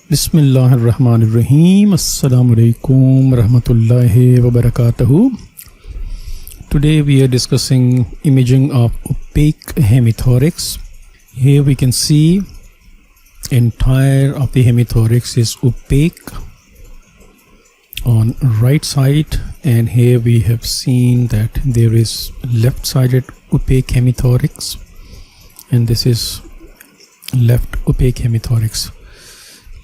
Bismillahirrahmanirrahim. Assalamu alaikum rahmatullahi wa barakatuhu. Today we are discussing imaging of opaque hemithorax. Here we can see entire of the hemithorax is opaque on right side, and here we have seen that there is left-sided opaque hemithorax, and this is left opaque hemithorax.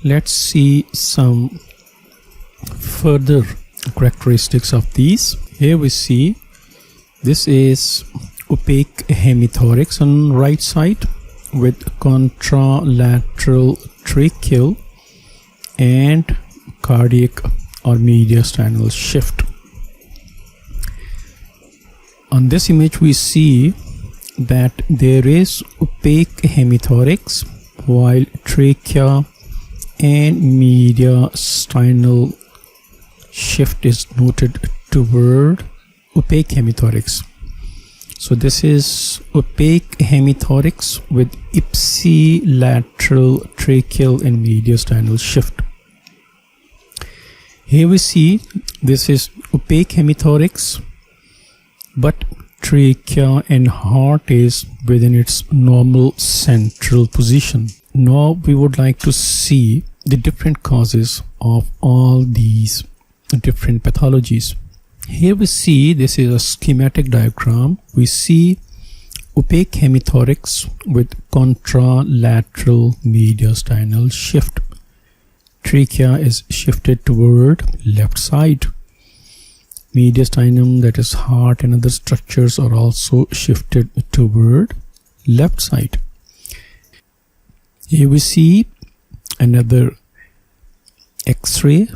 Let's see some further characteristics of these. Here we see this is opaque hemithorax on right side with contralateral tracheal and cardiac or mediastinal shift. On this image we see that there is opaque hemithorax while trachea and mediastinal shift is noted toward opaque hemithorax. So this is opaque hemithorax with ipsilateral tracheal and mediastinal shift. Here we see this is opaque hemithorax, but trachea and heart is within its normal central position. Now we would like to see the different causes of all these different pathologies. Here we see this is a schematic diagram. We see opaque hemithorax with contralateral mediastinal shift. Trachea is shifted toward left side. Mediastinum, that is heart and other structures, are also shifted toward left side. Here we see another X-ray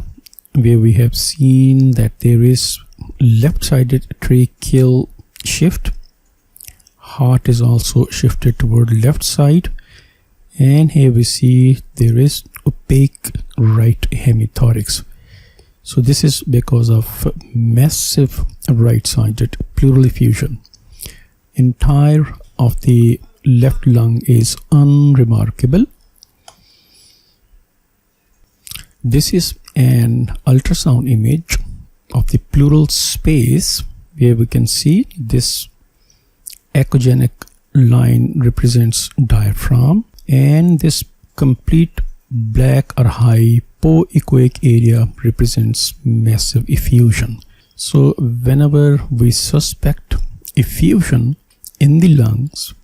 where we have seen that there is left-sided tracheal shift. Heart is also shifted toward left side, and here we see there is opaque right hemithorax. So this is because of massive right-sided pleural effusion. Entire of the left lung is unremarkable. This is an ultrasound image of the pleural space where we can see this echogenic line represents diaphragm, and this complete black or hypoechoic area represents massive effusion. So whenever we suspect effusion in the lungs,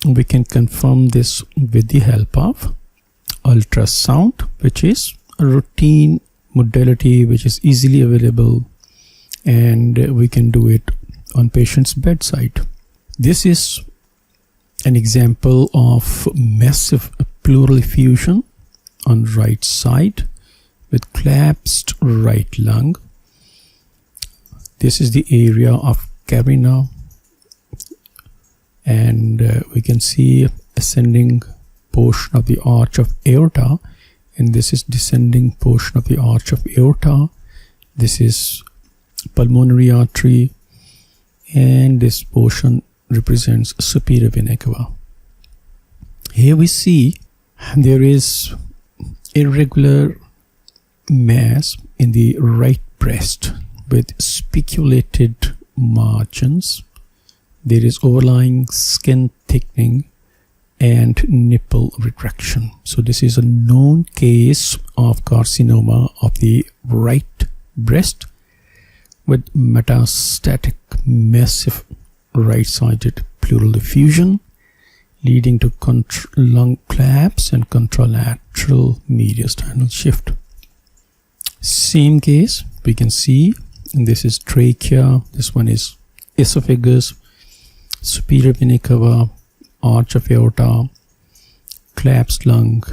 we can confirm this with the help of ultrasound, which is a routine modality which is easily available, and we can do it on patient's bedside. This is an example of massive pleural effusion on right side with collapsed right lung. This is the area of cavernous, and we can see ascending portion of the arch of aorta, and this is descending portion of the arch of aorta. This is pulmonary artery, and this portion represents superior vena cava. Here we see there is irregular mass in the right breast with spiculated margins. There is overlying skin thickening and nipple retraction. So this is a known case of carcinoma of the right breast with metastatic massive right-sided pleural effusion leading to lung collapse and contralateral mediastinal shift. Same case we can see, and this is trachea, this one is esophagus, superior vena cava, arch of aorta, collapsed lung,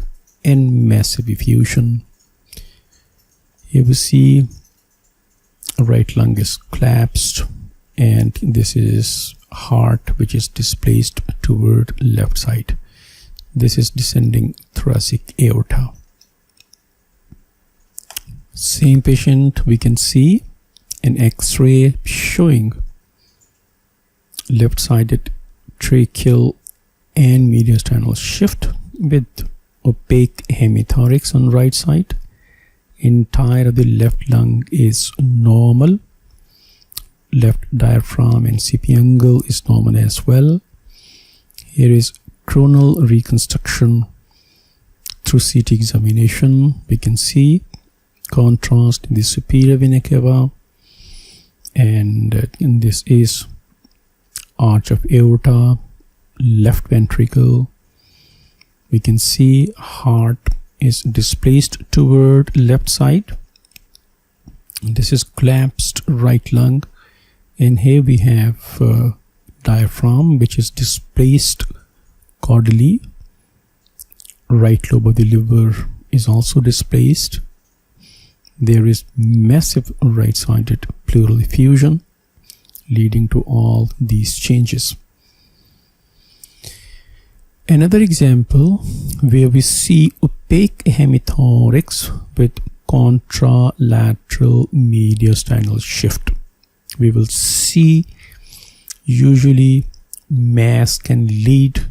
and massive effusion. Here we see right lung is collapsed, and this is heart which is displaced toward left side. This is descending thoracic aorta. Same patient, we can see an X-ray showing left-sided tracheal and mediastinal shift with opaque hemithorax on right side. Entire of the left lung is normal. Left diaphragm and CP angle is normal as well. Here is coronal reconstruction through CT examination. We can see contrast in the superior vena cava, and this is arch of aorta, left ventricle. We can see heart is displaced toward left side. This is collapsed right lung, and here we have diaphragm which is displaced caudally. Right lobe of the liver is also displaced. There is massive right-sided pleural effusion leading to all these changes. Another example where we see opaque hemithorax with contralateral mediastinal shift. We will see usually mass can lead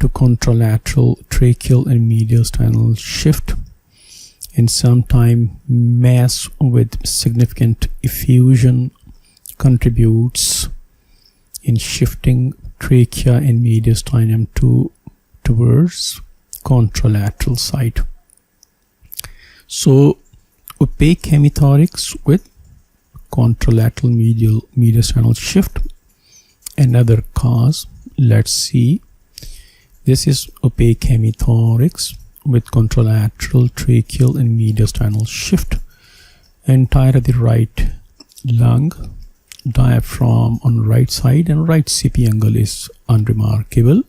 to contralateral tracheal and mediastinal shift, and sometimes mass with significant effusion contributes in shifting trachea and mediastinum towards contralateral side. So opaque hemithorax with contralateral mediastinal shift. Another cause, let's see. This is opaque hemithorax with contralateral tracheal and mediastinal shift. Entire of the right lung, diaphragm on right side, and right CP angle is unremarkable.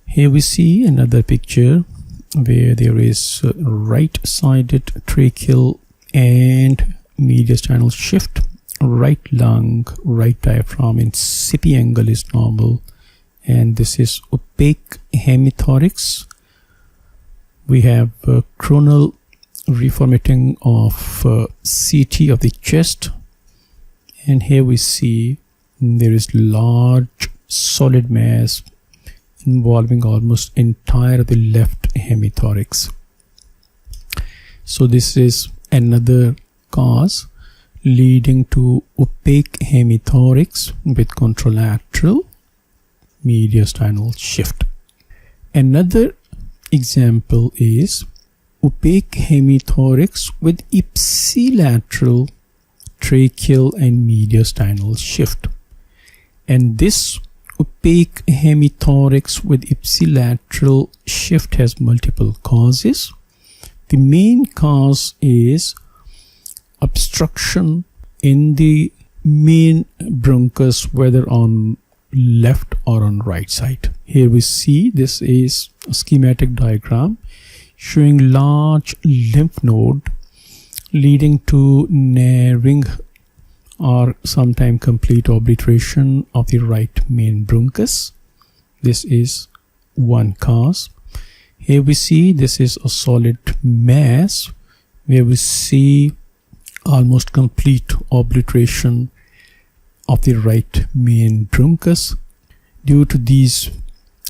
Here we see another picture where there is right-sided tracheal and mediastinal shift. Right lung, right diaphragm, and CP angle is normal, and this is opaque hemithorax. We have coronal reformatting of CT of the chest, and here we see there is large solid mass involving almost entire of the left hemithorax. So this is another cause leading to opaque hemithorax with contralateral mediastinal shift. Another example is opaque hemithorax with ipsilateral tracheal and mediastinal shift. And this opaque hemithorax with ipsilateral shift has multiple causes. The main cause is obstruction in the main bronchus, whether on left or on right side. Here we see this is a schematic diagram showing large lymph node leading to narrowing or sometimes complete obliteration of the right main bronchus. This is one cause. Here we see this is a solid mass where we see almost complete obliteration of the right main bronchus. Due to these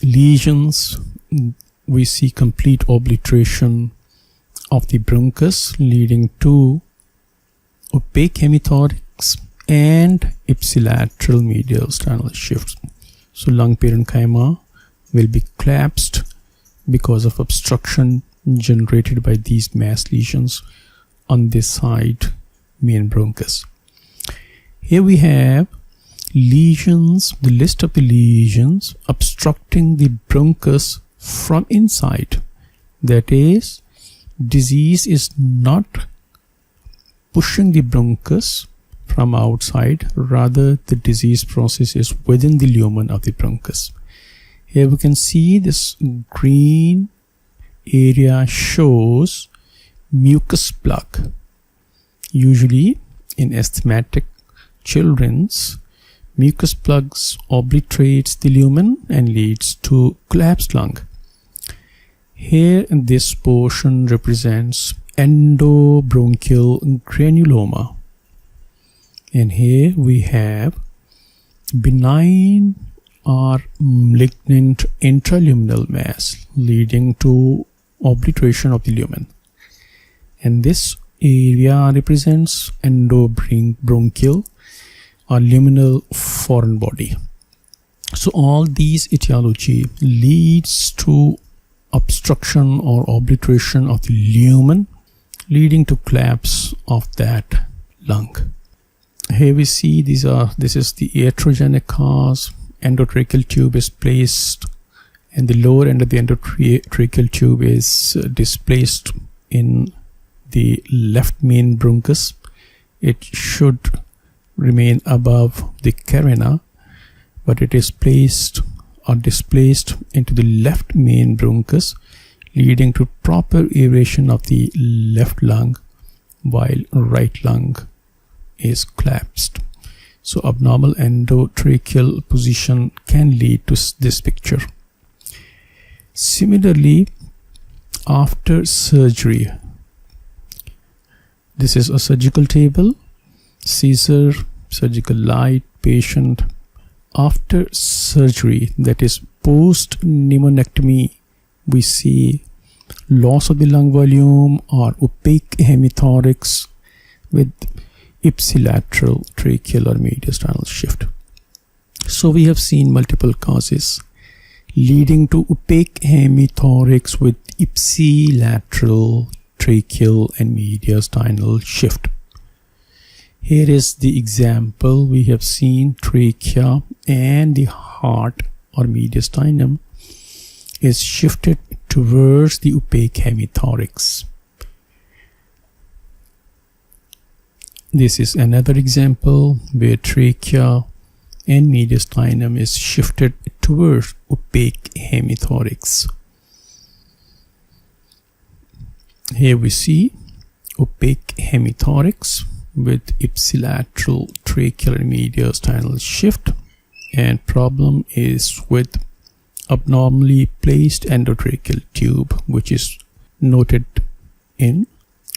lesions, we see complete obliteration of the bronchus leading to opaque hemithorax and ipsilateral mediastinal shifts. So lung parenchyma will be collapsed because of obstruction generated by these mass lesions on this side main bronchus. Here we have lesions, the list of the lesions obstructing the bronchus from inside. That is, disease is not pushing the bronchus from outside, rather the disease process is within the lumen of the bronchus. Here we can see this green area shows mucus plug. Usually in asthmatic children's, mucus plugs obliterates the lumen and leads to collapsed lung. Here this portion represents endobronchial granuloma, and here we have benign are malignant intraluminal mass leading to obliteration of the lumen, and this area represents endobronchial or luminal foreign body. So all these etiology leads to obstruction or obliteration of the lumen, leading to collapse of that lung. Here we see this is the iatrogenic cause. Endotracheal tube is placed, and the lower end of the endotracheal tube is displaced in the left main bronchus. It should remain above the carina, but it is placed or displaced into the left main bronchus, leading to proper aeration of the left lung, while right lung is collapsed. So abnormal endotracheal position can lead to this picture. Similarly, after surgery, this is a surgical table, Caesar, surgical light, patient. After surgery, that is post-pneumonectomy, we see loss of the lung volume or opaque hemithorax with ipsilateral tracheal or mediastinal shift. So we have seen multiple causes leading to opaque hemithorax with ipsilateral tracheal and mediastinal shift. Here is the example. We have seen trachea and the heart or mediastinum is shifted towards the opaque hemithorax. This is another example where trachea and mediastinum is shifted towards opaque hemithorax. Here we see opaque hemithorax with ipsilateral tracheal and mediastinal shift, and problem is with abnormally placed endotracheal tube, which is noted in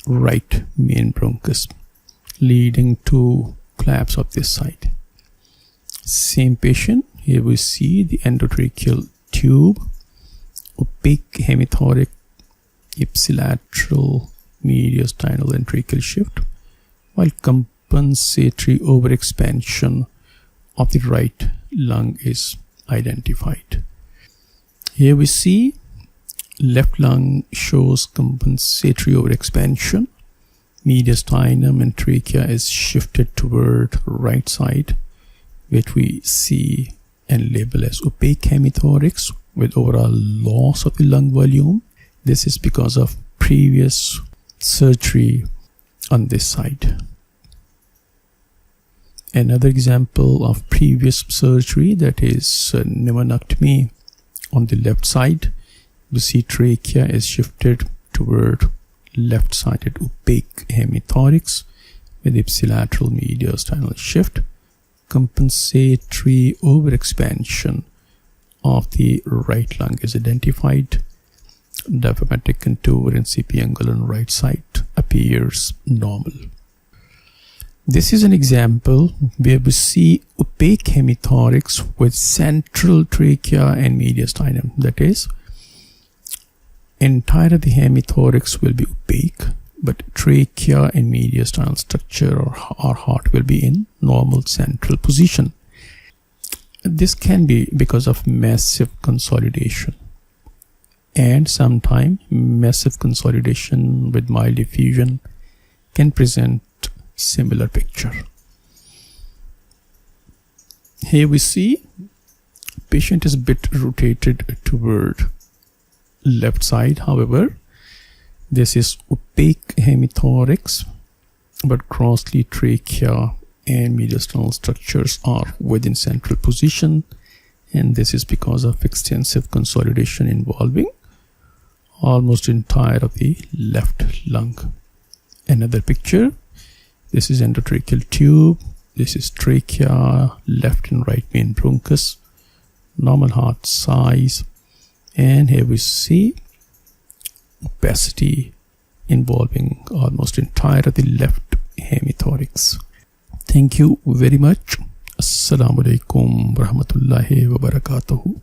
right main bronchus, leading to collapse of this side. Same patient, here we see the endotracheal tube, opaque hemithorax, ipsilateral mediastinal and tracheal shift, while compensatory overexpansion of the right lung is identified. Here we see left lung shows compensatory overexpansion. Mediastinum and trachea is shifted toward right side, which we see and label as opaque hemithorax with overall loss of the lung volume. This is because of previous surgery on this side. Another example of previous surgery, that is pneumonectomy on the left side. We see trachea is shifted toward left-sided opaque hemithorax with ipsilateral mediastinal shift. Compensatory overexpansion of the right lung is identified. Diaphragmatic contour and CP angle on right side appears normal. This is an example where we see opaque hemithorax with central trachea and mediastinum. That is, entire of the hemithorax will be opaque, but trachea and mediastinal structure or heart will be in normal central position. This can be because of massive consolidation, and sometimes massive consolidation with mild effusion can present similar picture. Here we see patient is a bit rotated toward left side. However, this is opaque hemithorax, but crossly trachea and mediastinal structures are within central position, and this is because of extensive consolidation involving almost entire of the left lung. Another picture, this is endotracheal tube, this is trachea, left and right main bronchus, normal heart size, and here we see opacity involving almost entire of the left hemithorax. Thank you very much. Assalamu alaikum wa rahmatullahi wa barakatuhu.